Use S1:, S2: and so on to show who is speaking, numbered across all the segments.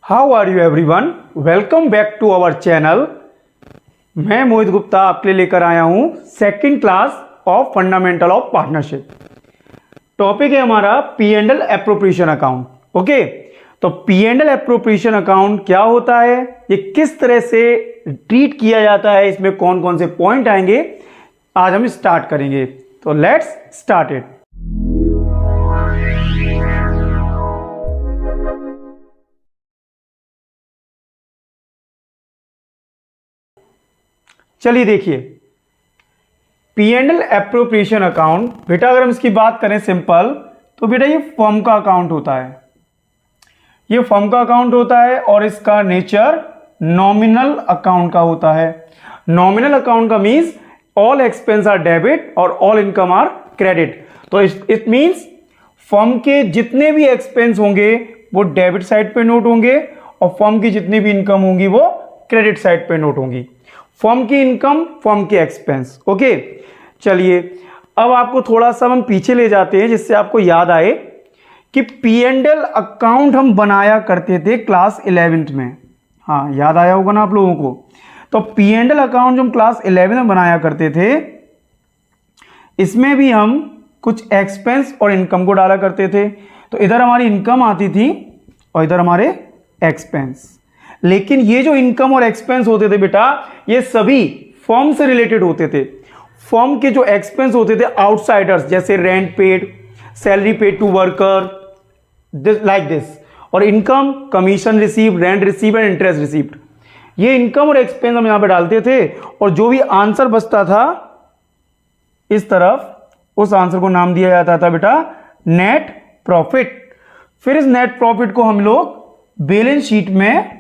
S1: How are you everyone, welcome back to our channel. मैं मोहित गुप्ता आपके लिए लेकर आया हूं second class of fundamental of partnership. Topic है हमारा P and L appropriation account. Okay, तो P and L appropriation account क्या होता है, ये किस तरह से ट्रीट किया जाता है, इसमें कौन कौन से पॉइंट आएंगे, आज हम स्टार्ट करेंगे। तो लेट्स स्टार्ट इट। चलिए देखिए, P and L appropriation account, बेटा अगर हम इसकी बात करें सिंपल, तो बेटा ये फर्म का अकाउंट होता है। ये फर्म का अकाउंट होता है और इसका नेचर नॉमिनल अकाउंट का होता है। नॉमिनल अकाउंट का means all expense are debit और ऑल इनकम आर क्रेडिट। तो इट मीन्स फर्म के जितने भी एक्सपेंस होंगे वो डेबिट साइड पे नोट होंगे और फर्म की जितनी भी इनकम होंगी वो क्रेडिट साइड पे नोट होंगी। फर्म की इनकम, फर्म के एक्सपेंस। ओके, चलिए अब आपको थोड़ा सा हम पीछे ले जाते हैं जिससे आपको याद आए कि पी एंड एल अकाउंट हम बनाया करते थे क्लास 11th में। हाँ, याद आया होगा ना आप लोगों को। तो पी एंड एल अकाउंट जो हम क्लास 11 में बनाया करते थे, इसमें भी हम कुछ एक्सपेंस और इनकम को डाला करते थे। तो इधर हमारी इनकम आती थी और इधर हमारे एक्सपेंस। लेकिन ये जो इनकम और एक्सपेंस होते थे बेटा, ये सभी फर्म से रिलेटेड होते थे। फर्म के जो एक्सपेंस होते थे आउटसाइडर्स, जैसे rent paid, salary paid to worker, like this, और income commission receive, rent receive and interest received. ये इनकम और एक्सपेंस हम यहां पे डालते थे और जो भी आंसर बचता था इस तरफ, उस आंसर को नाम दिया जाता था बेटा नेट प्रॉफिट। फिर इस नेट प्रॉफिट को हम लोग बैलेंस शीट में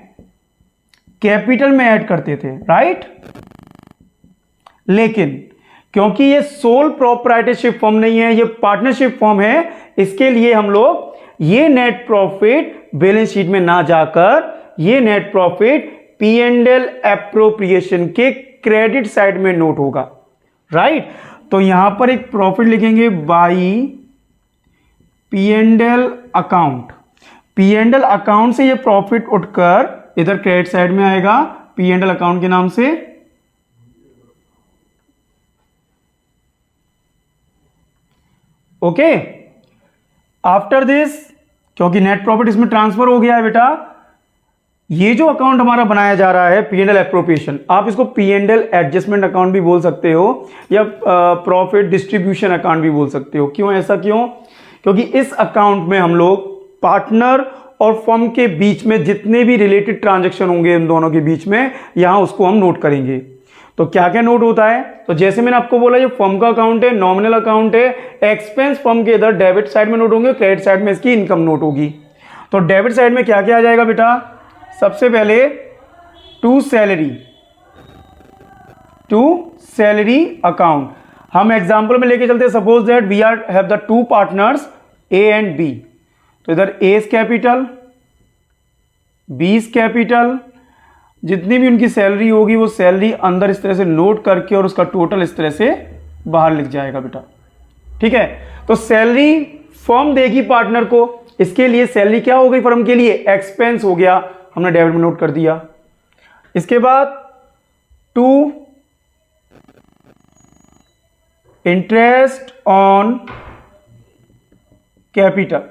S1: कैपिटल में ऐड करते थे, राइट। लेकिन क्योंकि ये सोल प्रोप्राइटरशिप फर्म नहीं है, ये पार्टनरशिप फर्म है, इसके लिए हम लोग ये नेट प्रॉफिट बैलेंस शीट में ना जाकर ये net profit P and L appropriation के क्रेडिट साइड में नोट होगा, राइट। तो यहां पर एक प्रॉफिट लिखेंगे by P and L account. P and L account से ये प्रॉफिट उठकर इधर क्रेडिट साइड में आएगा पी एंड एल अकाउंट के नाम से। ओके, आफ्टर दिस, क्योंकि नेट प्रॉफिट इसमें ट्रांसफर हो गया है बेटा, ये जो अकाउंट हमारा बनाया जा रहा है पी एंड एल एप्रोप्रिएशन, आप इसको P and L adjustment account भी बोल सकते हो या प्रॉफिट डिस्ट्रीब्यूशन अकाउंट भी बोल सकते हो। क्यों, ऐसा क्यों? क्योंकि इस अकाउंट में हम लोग पार्टनर और फर्म के बीच में जितने भी रिलेटेड ट्रांजैक्शन होंगे इन दोनों के बीच में, यहां उसको हम नोट करेंगे। तो क्या क्या नोट होता है? तो जैसे मैंने आपको बोला, ये फर्म का अकाउंट है, नॉमिनल अकाउंट है, एक्सपेंस फर्म के इधर डेबिट साइड में नोट होंगे, क्रेडिट साइड में इसकी इनकम नोट होगी। तो डेबिट साइड में क्या क्या आ जाएगा बेटा? सबसे पहले टू सैलरी अकाउंट। हम एग्जांपल में लेके चलते हैं, suppose that we are have the two partners A and B. तो इधर A is capital, B is capital, जितनी भी उनकी सैलरी होगी वो सैलरी अंदर इस तरह से नोट करके और उसका टोटल इस तरह से बाहर लिख जाएगा बेटा, ठीक है। तो सैलरी फर्म देगी पार्टनर को, इसके लिए सैलरी क्या हो गई फर्म के लिए? एक्सपेंस हो गया, हमने डेबिट में नोट कर दिया। इसके बाद to interest on capital.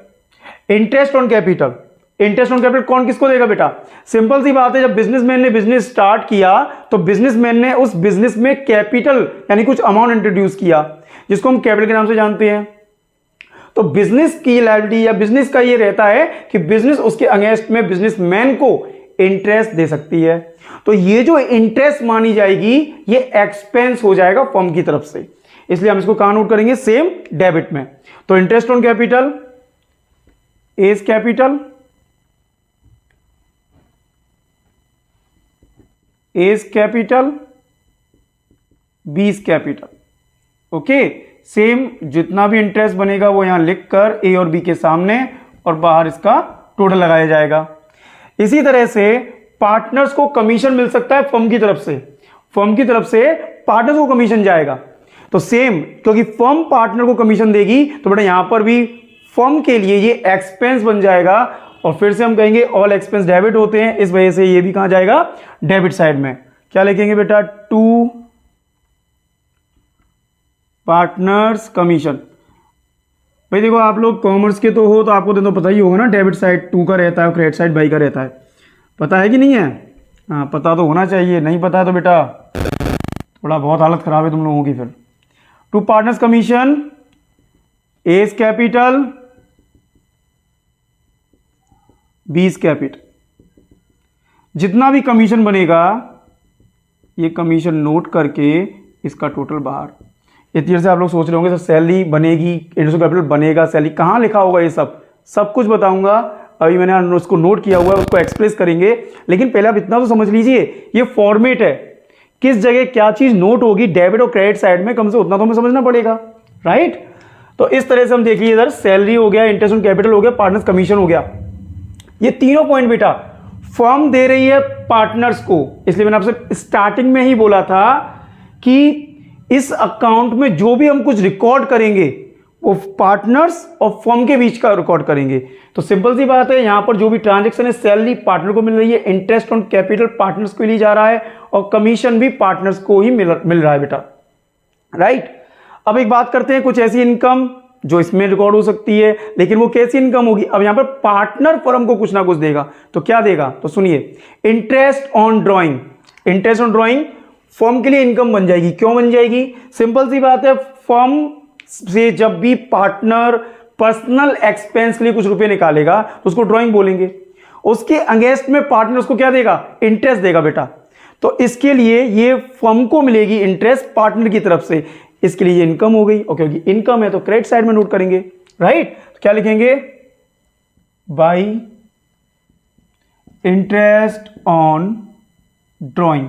S1: Interest on capital, interest on capital कौन किसको देगा बेटा? सिंपल सी बात है, जब बिजनेसमैन ने बिजनेस स्टार्ट किया तो बिजनेसमैन ने उस बिजनेस में कैपिटल यानी कुछ अमाउंट इंट्रोड्यूस किया, जिसको हम कैपिटल के नाम से जानते हैं। तो बिजनेस की लायबिलिटी या बिजनेस का ये रहता है कि बिजनेस उसके अगेंस्ट में बिजनेसमैन को इंटरेस्ट दे सकती है। तो ये जो इंटरेस्ट मानी जाएगी ये एक्सपेंस हो जाएगा फर्म की तरफ से, इसलिए हम इसको कहां नोट करेंगे? सेम डेबिट में। तो interest on capital, A is capital, A is capital, B is capital. Okay, same जितना भी इंटरेस्ट बनेगा वो यहां लिखकर ए और बी के सामने और बाहर इसका टोटल लगाया जाएगा। इसी तरह से पार्टनर्स को कमीशन मिल सकता है फर्म की तरफ से, फर्म की तरफ से पार्टनर्स को कमीशन जाएगा। तो सेम, क्योंकि फर्म पार्टनर को कमीशन देगी तो बेटा यहां पर भी फर्म के लिए ये एक्सपेंस बन जाएगा और फिर से हम कहेंगे ऑल एक्सपेंस डेबिट होते हैं, इस वजह से ये भी कहां जाएगा, डेबिट साइड में। क्या लिखेंगे बेटा, टू पार्टनर्स कमीशन। भाई देखो आप लोग कॉमर्स के तो हो, तो आपको तो पता ही होगा ना, डेबिट साइड 2 का रहता है, क्रेडिट साइड बाई का रहता है। पता है कि नहीं है? हाँ, पता तो होना चाहिए। नहीं पता है तो बेटा थोड़ा बहुत हालत खराब है तुम लोगों की। फिर to partner's commission, A's capital, B's capital. जितना भी कमीशन बनेगा ये कमीशन नोट करके इसका टोटल बाहर। इतनी देर से आप लोग सोच रहे होंगे सर सैलरी बनेगी, इंटरेस्ट कैपिटल बनेगा, सैलरी कहाँ लिखा होगा, ये सब कुछ बताऊंगा। अभी मैंने उसको नोट किया हुआ है, उसको एक्सप्रेस करेंगे। लेकिन पहले आप इतना तो समझ लीजिए ये फॉर्मेट है, किस जगह क्या चीज नोट होगी डेबिट और क्रेडिट साइड में, कम से उतना तो हमें समझना पड़ेगा, राइट। तो इस तरह से हम देखिए, इधर सैलरी हो गया, इंटरेस्ट ऑन कैपिटल हो गया, पार्टनर्स कमीशन हो गया। ये तीनों पॉइंट बेटा फर्म दे रही है पार्टनर्स को, इसलिए मैंने आपसे स्टार्टिंग में ही बोला था कि इस अकाउंट में जो भी हम कुछ रिकॉर्ड करेंगे वो पार्टनर्स और फर्म के बीच का रिकॉर्ड करेंगे। तो सिंपल सी बात है, यहां पर जो भी ट्रांजैक्शन है सैलरी पार्टनर को मिल रही है, इंटरेस्ट ऑन कैपिटल पार्टनर्स को लिए जा रहा है, और कमीशन भी पार्टनर्स को ही मिल रहा है बेटा, राइट। अब एक बात करते हैं, कुछ ऐसी इनकम जो इसमें रिकॉर्ड हो सकती है, लेकिन वो कैसी इनकम होगी। अब यहां पर पार्टनर फर्म को कुछ ना कुछ देगा, तो क्या देगा, तो सुनिए, interest on drawing. Interest on drawing firm के लिए इनकम बन जाएगी। क्यों बन जाएगी, सिंपल सी बात है, फर्म से जब भी पार्टनर पर्सनल एक्सपेंस के लिए कुछ रुपए निकालेगा तो उसको ड्रॉइंग बोलेंगे, उसके अगेंस्ट में पार्टनर उसको क्या देगा, इंटरेस्ट देगा बेटा। तो इसके लिए ये फर्म को मिलेगी इंटरेस्ट पार्टनर की तरफ से, इसके लिए ये इनकम हो गई। और क्योंकि इनकम है तो क्रेडिट साइड में नोट करेंगे, राइट। तो क्या लिखेंगे, बाय इंटरेस्ट ऑन ड्रॉइंग।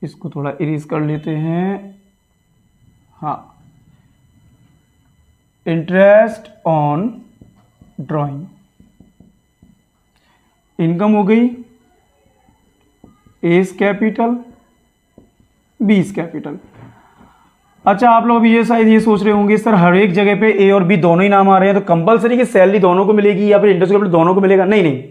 S1: इसको थोड़ा इरेज कर लेते हैं, हाँ, इंटरेस्ट ऑन ड्रॉइंग, इनकम हो गई, एस कैपिटल, बीस कैपिटल। अच्छा आप लोग अभी ये शायद ये सोच रहे होंगे सर हर एक जगह पे ए और बी दोनों ही नाम आ रहे हैं, तो कंपलसरी कि सैलरी दोनों को मिलेगी या फिर इंटरेस्ट कैपिटल दोनों को मिलेगा? नहीं नहीं,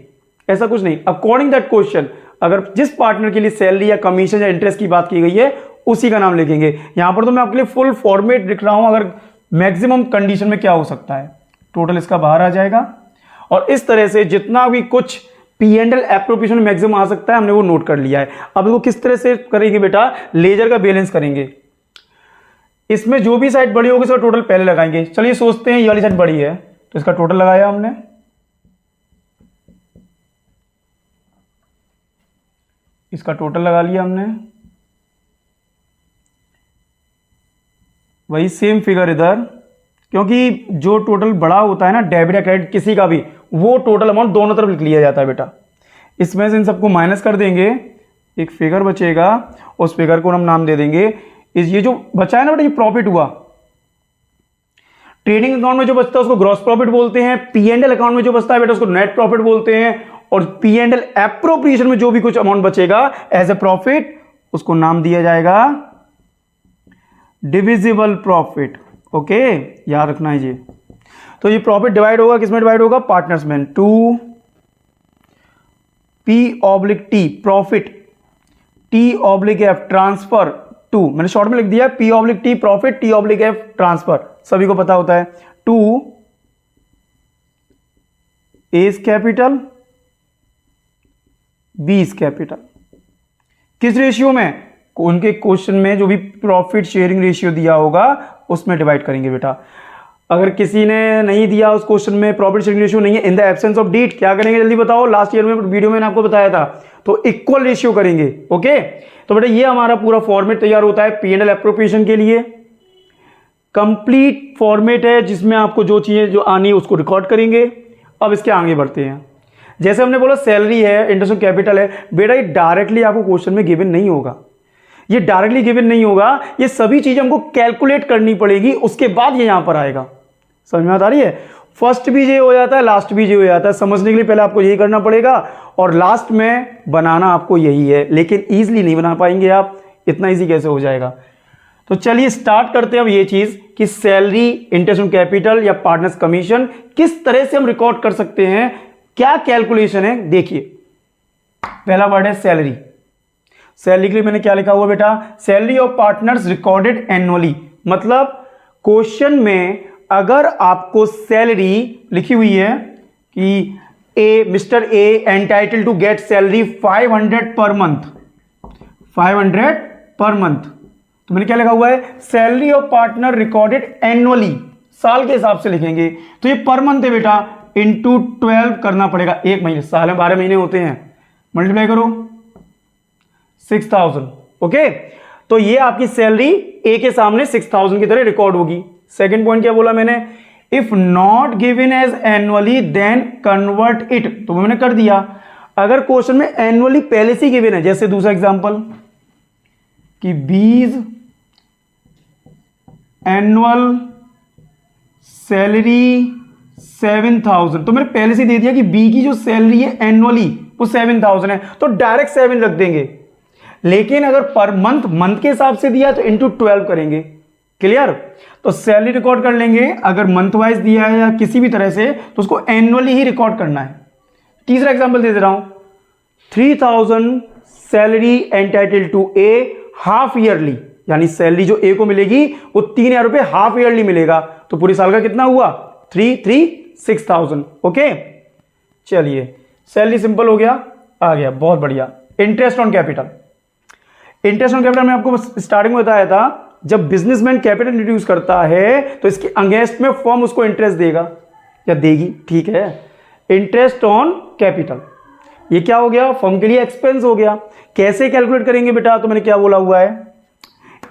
S1: ऐसा कुछ नहीं। अकॉर्डिंग दैट क्वेश्चन, अगर जिस पार्टनर के लिए सैलरी या कमीशन या इंटरेस्ट की बात की गई है उसी का नाम लिखेंगे। यहां पर तो मैं आपके लिए फुल फॉर्मेट लिख रहा हूं, अगर मैक्सिमम कंडीशन में क्या हो सकता है, टोटल इसका बाहर आ जाएगा। और इस तरह से जितना भी कुछ P&L एप्रोप्रिएशन मैक्सिमम आ सकता है हमने वो नोट कर लिया है। अब इसको किस तरह से करेंगे बेटा, लेजर का बैलेंस करेंगे। इसमें जो भी साइड बड़ी होगी उसका टोटल पहले लगाएंगे। चलिए सोचते हैं ये वाली साइड बड़ी है तो इसका टोटल लगाया हमने, इसका टोटल लगा लिया हमने। वही सेम फिगर इधर, क्योंकि जो टोटल बड़ा होता है ना डेबिट या क्रेडिट किसी का भी, वो टोटल अमाउंट दोनों तरफ लिख लिया जाता है बेटा। इसमें से इन सबको माइनस कर देंगे, एक फिगर बचेगा, उस फिगर को हम नाम दे देंगे ये जो बचा है ना बेटा, ये प्रॉफिट हुआ। ट्रेडिंग अकाउंट में जो बचता है उसको ग्रॉस प्रॉफिट बोलते हैं, P&L अकाउंट में जो बचता है बेटा उसको नेट प्रॉफिट बोलते हैं, और P&L एप्रोप्रिएशन में जो भी कुछ अमाउंट बचेगा एज ए प्रॉफिट उसको नाम दिया जाएगा डिविजिबल प्रॉफिट। ओके, याद रखना है ये। तो ये प्रॉफिट डिवाइड होगा, किसमें डिवाइड होगा, पार्टनर्स में। 2 P/T प्रॉफिट, T/F ट्रांसफर, 2 मैंने शॉर्ट में लिख दिया, P/T प्रॉफिट, T/F ट्रांसफर, सभी को पता होता है। 2 एस कैपिटल, बीस कैपिटल। किस रेशियो में, उनके क्वेश्चन में जो भी प्रॉफिट शेयरिंग रेशियो दिया होगा उसमें डिवाइड करेंगे बेटा। अगर किसी ने नहीं दिया उस क्वेश्चन में प्रॉफिट शेयरिंग रेशियो नहीं है, इन द एब्सेंस ऑफ डीट क्या करेंगे जल्दी बताओ, लास्ट ईयर में वीडियो में आपको बताया था, तो इक्वल रेशियो करेंगे। ओके, तो बेटा ये हमारा पूरा फॉर्मेट तैयार होता है P&L एप्रोप्रिएशन के लिए। कंप्लीट फॉर्मेट है जिसमें आपको जो चीजें जो आनी है उसको रिकॉर्ड करेंगे। अब इसके आगे बढ़ते हैं। जैसे हमने बोला सैलरी है, इंटरेस्ट ऑन कैपिटल है, बेटा ये डायरेक्टली आपको क्वेश्चन में गिवन नहीं होगा, ये डायरेक्टली गिवन नहीं होगा, ये सभी चीजें हमको कैलकुलेट करनी पड़ेगी, उसके बाद ये यहां पर आएगा। समझ में आ रही है, फर्स्ट भी ये हो जाता है, लास्ट भी ये हो जाता है। समझने के लिए पहले आपको यही करना पड़ेगा और लास्ट में बनाना आपको यही है, लेकिन ईजिली नहीं बना पाएंगे आप, इतना ईजी कैसे हो जाएगा। तो चलिए स्टार्ट करते हैं अब ये चीज कि सैलरी, इंटरेस्ट ऑन कैपिटल या पार्टनर्स कमीशन किस तरह से हम रिकॉर्ड कर सकते हैं, क्या कैलकुलेशन है देखिए। पहला वर्ड है सैलरी। सैलरी के लिए मैंने क्या लिखा हुआ बेटा, salary of partners recorded annually. मतलब क्वेश्चन में अगर आपको सैलरी लिखी हुई है कि mister A entitle to get salary 500 per month, 500 per month, तो मैंने क्या लिखा हुआ है, salary of partner recorded annually, साल के हिसाब से लिखेंगे तो ये पर मंथ है बेटा, इंटू 12 करना पड़ेगा। एक महीने, साल में 12 महीने होते हैं, मल्टीप्लाई करो 6000। ओके, तो ये आपकी सैलरी ए के सामने 6000 की तरह रिकॉर्ड होगी। सेकंड पॉइंट क्या बोला मैंने, if not given as annually then convert it, तो मैंने कर दिया। अगर क्वेश्चन में एनुअली पहले से गिवन है, जैसे दूसरा एग्जांपल कि बीज एनुअल सैलरी 7000, तो मैंने पहले से दे दिया कि बी की जो सैलरी है एनुअली वो 7000 है, तो डायरेक्ट 7 रख देंगे। लेकिन अगर पर मंथ, मंथ के हिसाब से दिया तो इंटू 12 करेंगे। क्लियर, तो सैलरी रिकॉर्ड कर लेंगे, अगर मंथ वाइज दिया है या किसी भी तरह से तो उसको एनुअली ही रिकॉर्ड करना है। तीसरा एग्जांपल दे रहा हूं, 3000 salary entitle to a half yearly, यानी सैलरी जो ए को मिलेगी वो 3000 रुपए हाफ ईयरली मिलेगा, तो पूरी साल का कितना हुआ, 6000। ओके, चलिए सैलरी सिंपल हो गया, आ गया, बहुत बढ़िया। Interest on capital. Interest on capital मैं आपको स्टार्टिंग में बताया था, जब बिजनेसमैन कैपिटल इंट्रोड्यूस करता है तो इसके अगेंस्ट में फर्म उसको इंटरेस्ट देगा या देगी, ठीक है। इंटरेस्ट ऑन कैपिटल ये क्या हो गया, फर्म के लिए एक्सपेंस हो गया। कैसे कैलकुलेट करेंगे बेटा, तो मैंने क्या बोला हुआ है,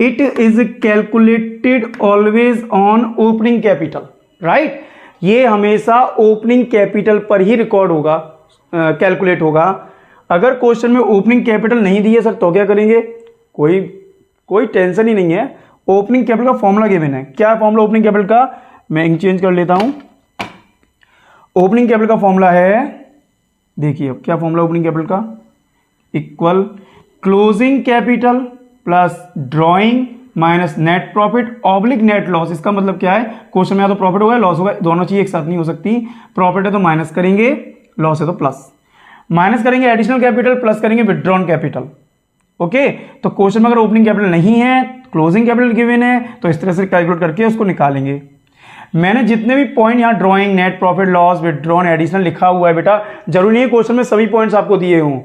S1: it is calculated always on opening capital, right. ये हमेशा ओपनिंग कैपिटल पर ही रिकॉर्ड होगा, कैलकुलेट होगा। अगर क्वेश्चन में ओपनिंग कैपिटल नहीं दी है सर तो क्या करेंगे, कोई टेंशन ही नहीं है। ओपनिंग कैपिटल का फॉर्मूला गिवन है, क्या फॉर्मूला ओपनिंग कैपिटल का, मैं इंक चेंज कर लेता हूं। ओपनिंग कैपिटल का फॉर्मूला है, देखिए अब क्या फॉर्मूला ओपनिंग कैपिटल का, equal closing capital plus drawing minus net profit oblique net loss. इसका मतलब क्या है, क्वेश्चन में या तो प्रॉफिट होगा लॉस होगा, दोनों चीज एक साथ नहीं हो सकती। प्रॉफिट है तो माइनस करेंगे, लॉस है तो प्लस, माइनस करेंगे एडिशनल कैपिटल, प्लस करेंगे विथड्रॉन कैपिटल। ओके, तो क्वेश्चन में अगर ओपनिंग कैपिटल नहीं है, क्लोजिंग कैपिटल गिवन है, तो इस तरह से कैलकुलेट करके उसको निकालेंगे। मैंने जितने भी पॉइंट यहाँ drawing, net profit, loss, withdrawn, additional लिखा हुआ है बेटा, जरूरी नहीं है क्वेश्चन में सभी पॉइंट्स आपको दिए हों।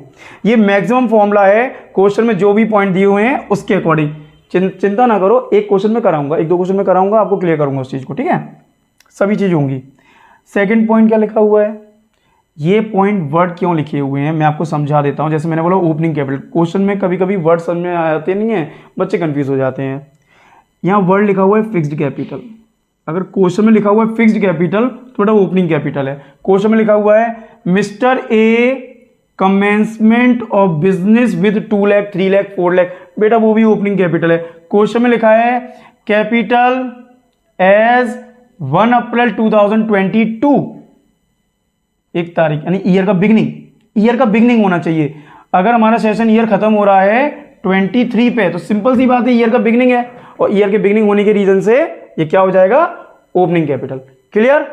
S1: ये मैक्सिमम फॉर्मूला है, क्वेश्चन में जो भी पॉइंट दिए हुए हैं उसके अकॉर्डिंग। चिंता ना करो, एक क्वेश्चन में कराऊंगा, एक दो क्वेश्चन में कराऊंगा, आपको क्लियर करूंगा उस चीज को, ठीक है, सभी चीज होंगी। सेकंड पॉइंट क्या लिखा हुआ है, ये पॉइंट वर्ड क्यों लिखे हुए हैं मैं आपको समझा देता हूं। जैसे मैंने बोला ओपनिंग कैपिटल, क्वेश्चन में कभी कभी वर्ड समझ में आते नहीं है, बच्चे कंफ्यूज हो जाते हैं। यहाँ वर्ड लिखा हुआ है फिक्स्ड कैपिटल, अगर क्वेश्चन में लिखा हुआ है फिक्स्ड कैपिटल तो बेटा ओपनिंग कैपिटल है। क्वेश्चन में लिखा हुआ है mister A commencement of business with 2 lakh 3 lakh 4 lakh, बेटा वो भी ओपनिंग कैपिटल है। क्वेश्चन में लिखा है कैपिटल एज 1 अप्रैल 2022, एक तारीख यानी ईयर का बिगनिंग, ईयर का बिगनिंग होना चाहिए। अगर हमारा सेशन ईयर खत्म हो रहा है 23 पे, तो सिंपल सी बात है ईयर का बिगनिंग है, और ईयर के बिगनिंग होने के रीजन से ये क्या हो जाएगा, ओपनिंग कैपिटल। क्लियर,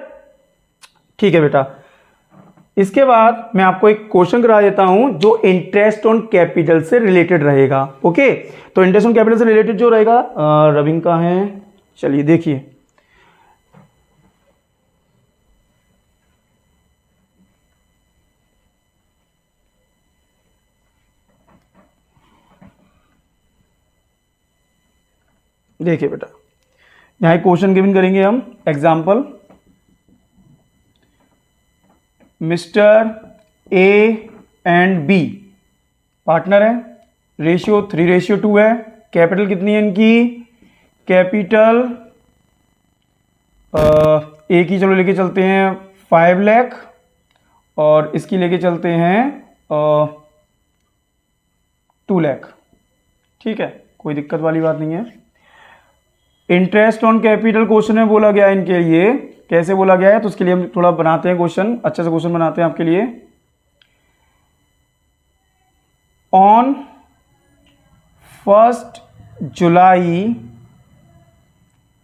S1: ठीक है बेटा। इसके बाद मैं आपको एक क्वेश्चन करा देता हूं जो इंटरेस्ट ऑन कैपिटल से रिलेटेड रहेगा। ओके, तो इंटरेस्ट ऑन कैपिटल से रिलेटेड जो रहेगा रविंग का है, चलिए देखिए। देखिए बेटा, यहां एक क्वेश्चन गिवन करेंगे हम, example mister A and B partner है, रेशियो 3:2 है, कैपिटल कितनी है इनकी, कैपिटल ए की चलो लेके चलते हैं 5 लाख और इसकी लेके चलते हैं 2 लाख, ठीक है, कोई दिक्कत वाली बात नहीं है। इंटरेस्ट ऑन कैपिटल क्वेश्चन में बोला गया है इनके लिए, कैसे बोला गया है तो उसके लिए हम थोड़ा बनाते हैं क्वेश्चन, अच्छे से क्वेश्चन बनाते हैं आपके लिए। On 1 July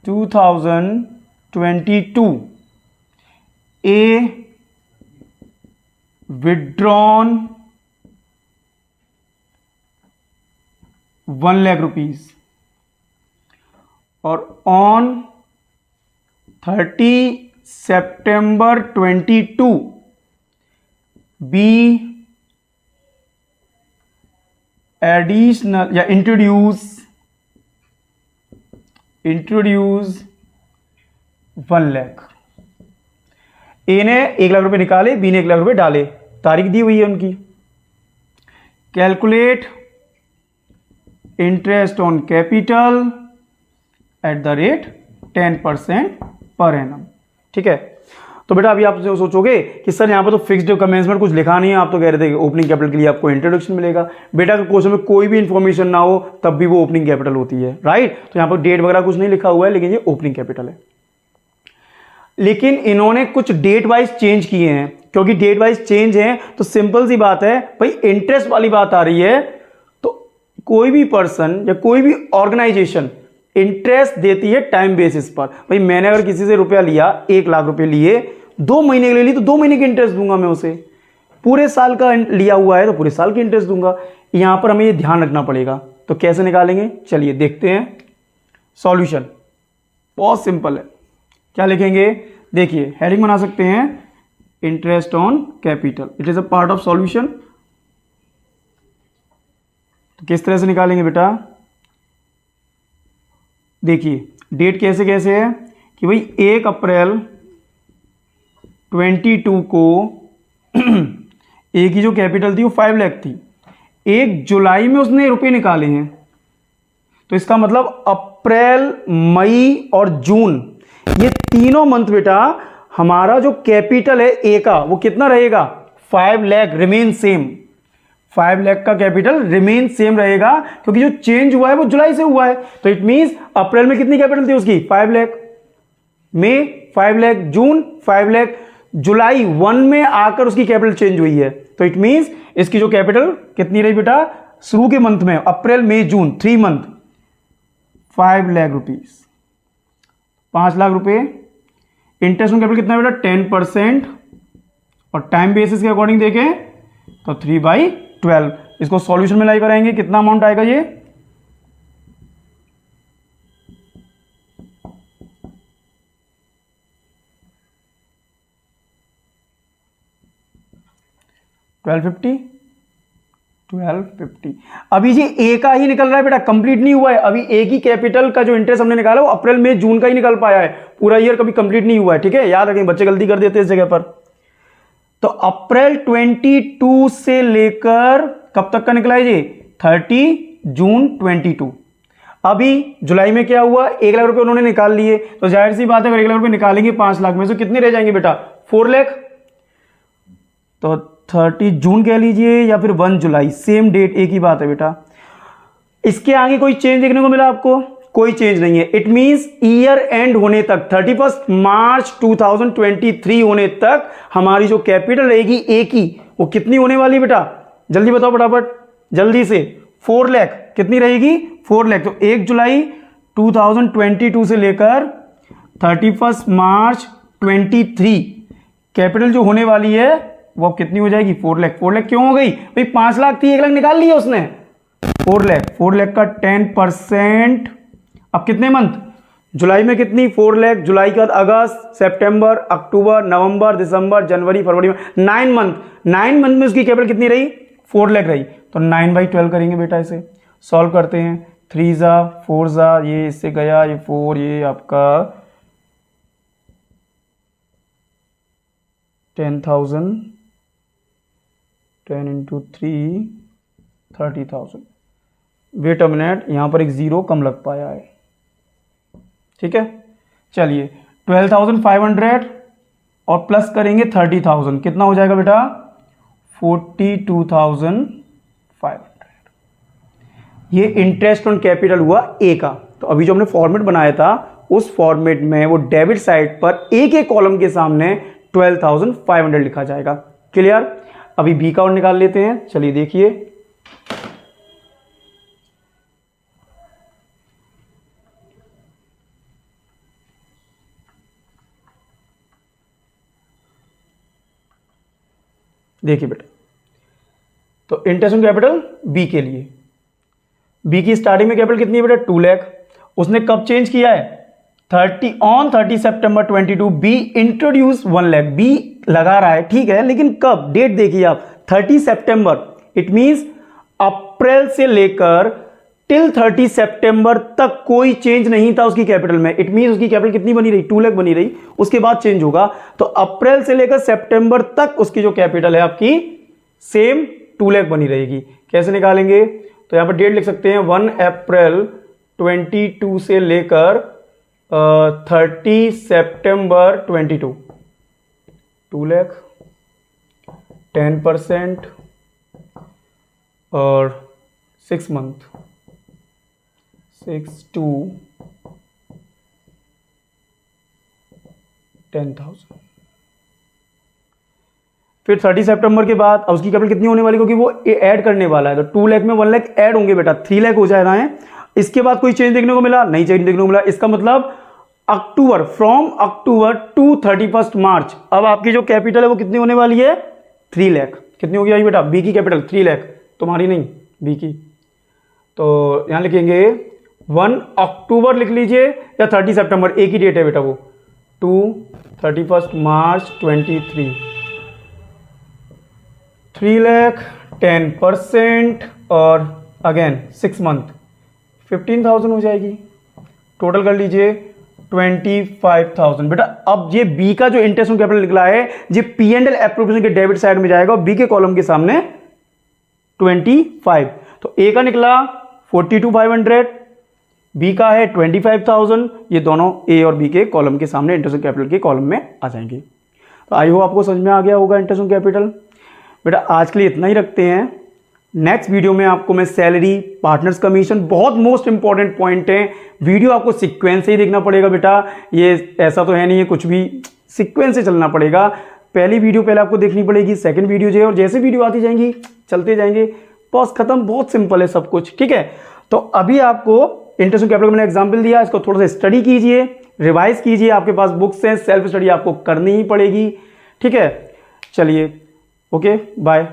S1: 2022 A withdrawn 1 lakh rupees और ऑन 30 सितंबर 22 बी एडिशनल या इंट्रोड्यूस 1 लाख। ए ने 1 लाख रुपए निकाले, बी ने 1 लाख रुपए डाले, तारीख दी हुई है उनकी। Calculate interest on capital at the rate 10% per annum. ठीक है, तो बेटा अभी आप जो सोचोगे कि सर यहाँ पर तो फिक्स्ड कमेंसमेंट कुछ लिखा नहीं है, आप तो कह रहे थे कि ओपनिंग कैपिटल के लिए आपको इंट्रोडक्शन मिलेगा। बेटा अगर क्वेश्चन में कोई भी इंफॉर्मेशन ना हो तब भी वो ओपनिंग कैपिटल होती है, राइट। तो यहाँ पर डेट वगैरह कुछ नहीं लिखा हुआ है, लेकिन ये ओपनिंग कैपिटल है। लेकिन इन्होंने कुछ डेट वाइज चेंज किए हैं, क्योंकि डेट वाइज चेंज है तो सिंपल सी बात है भाई, इंटरेस्ट वाली बात आ रही है तो कोई भी पर्सन या कोई भी ऑर्गेनाइजेशन इंटरेस्ट देती है टाइम बेसिस पर। भाई मैंने अगर किसी से रुपया लिया, 1 लाख रुपए लिए, 2 महीने के लिए ली तो 2 महीने की इंटरेस्ट दूंगा मैं उसे। पूरे साल का लिया हुआ है तो पूरे साल की इंटरेस्ट दूंगा। यहां पर हमें ये ध्यान रखना पड़ेगा। तो कैसे निकालेंगे, चलिए देखते हैं। सॉल्यूशन बहुत सिंपल है। क्या लिखेंगे, देखिए हेडिंग बना सकते हैं, interest on capital, it is a part of solution. तो किस तरह से निकालेंगे बेटा, देखिए डेट कैसे कैसे है कि भाई 1 अप्रैल 22 को एक ही जो कैपिटल थी वो 5 लाख थी। 1 जुलाई में उसने रुपए निकाले हैं, तो इसका मतलब अप्रैल, मई और जून, ये तीनों मंथ बेटा हमारा जो कैपिटल है ए का वो कितना रहेगा, 5 लाख रिमेन सेम। 5 लाख का कैपिटल रिमेन सेम रहेगा, क्योंकि जो चेंज हुआ है वो जुलाई से हुआ है। तो इट मींस अप्रैल में कितनी कैपिटल थी उसकी, 5 लाख, मई 5 लाख, जून 5 लाख, जुलाई 1 में आकर उसकी कैपिटल चेंज हुई है। तो इट मींस इसकी जो कैपिटल कितनी रही बेटा, शुरू के मंथ में अप्रैल, मई, जून, 3 मंथ, 5 लाख रुपीज, 5 लाख रुपए। इंटरेस्ट ऑन कैपिटल कितना बेटा, 10%, और टाइम बेसिस के अकॉर्डिंग देखें तो 3/12। इसको सॉल्यूशन में लाई कराएंगे, कितना अमाउंट आएगा ये, $1250। अभी ये ए का ही निकल रहा है बेटा, कंप्लीट नहीं हुआ है अभी। ए की कैपिटल का जो इंटरेस्ट हमने निकाला वो अप्रैल, मई, जून का ही निकल पाया है, पूरा ईयर कभी कंप्लीट नहीं हुआ है। ठीक है, याद रखें, बच्चे गलती कर देते हैं इस जगह पर। तो अप्रैल 22 से लेकर कब तक का निकला है ये, 30 जून 22। अभी जुलाई में क्या हुआ, 1 लाख रुपए उन्होंने निकाल लिए, तो जाहिर सी बात है अगर 1 लाख रुपए निकालेंगे 5 लाख में से कितने रह जाएंगे बेटा, 4 लाख। तो 30 जून कह लीजिए या फिर 1 जुलाई, सेम डेट, एक ही बात है बेटा। इसके आगे कोई चेंज देखने को मिला आपको, कोई चेंज नहीं है। इट मींस ईयर एंड होने तक 31 मार्च 2023 होने तक हमारी जो कैपिटल रहेगी ए की वो कितनी होने वाली बेटा, जल्दी बताओ फटाफट जल्दी से, 4 लाख। कितनी रहेगी, 4 लाख। तो 1 जुलाई 2022 से लेकर 31 मार्च 23 कैपिटल जो होने वाली है वो कितनी हो जाएगी, 4 लाख। 4 लाख क्यों हो गई भाई, 5 लाख थी, 1 लाख निकाल लिया उसने, 4 लाख। 4 लाख का 10%, अब कितने मंथ, जुलाई में कितनी, 4 लाख, जुलाई के बाद अगस्त, सितंबर, अक्टूबर, नवंबर, दिसंबर, जनवरी, फरवरी में 9 मंथ। 9 मंथ में उसकी कैपिटल कितनी रही, 4 लाख रही। तो 9/12 करेंगे बेटा, इसे सॉल्व करते हैं। 3 जा 4 जा, ये इससे गया, ये 4, ये आपका 10,000, 10 × 3 30,000। वेट अ मिनट, यहां पर एक जीरो कम लग पाया है। ठीक है, चलिए 12,500 और प्लस करेंगे 30,000, कितना हो जाएगा बेटा, 42,500। ये इंटरेस्ट ऑन कैपिटल हुआ ए का। तो अभी जो हमने फॉर्मेट बनाया था उस फॉर्मेट में वो डेबिट साइड पर ए के कॉलम के सामने 12,500 लिखा जाएगा। क्लियर। अभी बी का और निकाल लेते हैं, चलिए देखिए। देखिए बेटा, तो इंटरेस्ट ऑन कैपिटल बी के लिए, बी की स्टार्टिंग में कैपिटल कितनी है बेटा 2 लाख। उसने कब चेंज किया है 30 सितंबर 22 बी इंट्रोड्यूस 1 लाख। बी लगा रहा है ठीक है, लेकिन कब, डेट देखिए आप 30 सितंबर, इट मींस अप्रैल से लेकर टिल 30 सितंबर तक कोई चेंज नहीं था उसकी कैपिटल में। इट मींस उसकी कैपिटल कितनी बनी रही 2 लाख बनी रही, उसके बाद चेंज होगा। तो अप्रैल से लेकर सितंबर तक उसकी जो कैपिटल है आपकी सेम 2 लाख बनी रहेगी। कैसे निकालेंगे, तो यहां पर डेट लिख सकते हैं 1 अप्रैल 22 से लेकर 30 सितंबर 22, 2 लाख 10% और 6 मंथ 6 to 10,000। फिर 30 सितंबर के बाद अब उसकी कैपिटल कितनी होने वाली, क्योंकि वो ऐड करने वाला है, तो 2 लाख में 1 लाख ऐड होंगे बेटा, 3 लाख हो जाएगा है। इसके बाद कोई चेंज देखने को मिला नहीं, चेंज देखने को मिला, इसका मतलब अक्टूबर, फ्रॉम अक्टूबर टू 31 मार्च अब आपकी जो कैपिटल है वो कितनी होने वाली है 3 लाख। कितनी होगी बेटा, बी की कैपिटल 3 लाख, तुम्हारी नहीं बी की। तो यहां लिखेंगे 1 अक्टूबर लिख लीजिए या 30 सितंबर, एक ही डेट है बेटा वो, टू 31 मार्च 23, 3 लाख 10% और अगेन 6 मंथ 15,000 हो जाएगी। टोटल कर लीजिए 25,000। बेटा अब ये बी का जो इंटरेस्ट ऑन कैपिटल निकला है ये पी एंड एल एप्रोप्रिएशन के डेबिट साइड में जाएगा और बी के कॉलम के सामने 25। तो ए का निकला 42,500, बी का है 25,000। ये दोनों ए और बी के कॉलम के सामने इंटरेस्ट ऑन कैपिटल के कॉलम में आ जाएंगे। तो आई होप आपको समझ में आ गया होगा इंटरेस्ट ऑन कैपिटल। बेटा आज के लिए इतना ही रखते हैं। नेक्स्ट वीडियो में आपको मैं सैलरी, पार्टनर्स कमीशन, बहुत मोस्ट इंपॉर्टेंट पॉइंट है, वीडियो आपको सीक्वेंस से ही देखना पड़ेगा बेटा, ये ऐसा तो है नहीं है कुछ भी, सीक्वेंस से चलना पड़ेगा। पहली वीडियो पहले आपको देखनी पड़ेगी, सेकंड वीडियो जो है, और जैसे वीडियो आती जाएंगी चलते जाएंगे, बस खत्म, बहुत सिंपल है सब कुछ, ठीक है। तो अभी आपको इंटरेस्ट ऑन कैपिटल मैंने एग्जाम्पल दिया, इसको थोड़ा सा स्टडी कीजिए, रिवाइज कीजिए, आपके पास बुक्स हैं, सेल्फ स्टडी आपको करनी ही पड़ेगी, ठीक है। चलिए ओके बाय।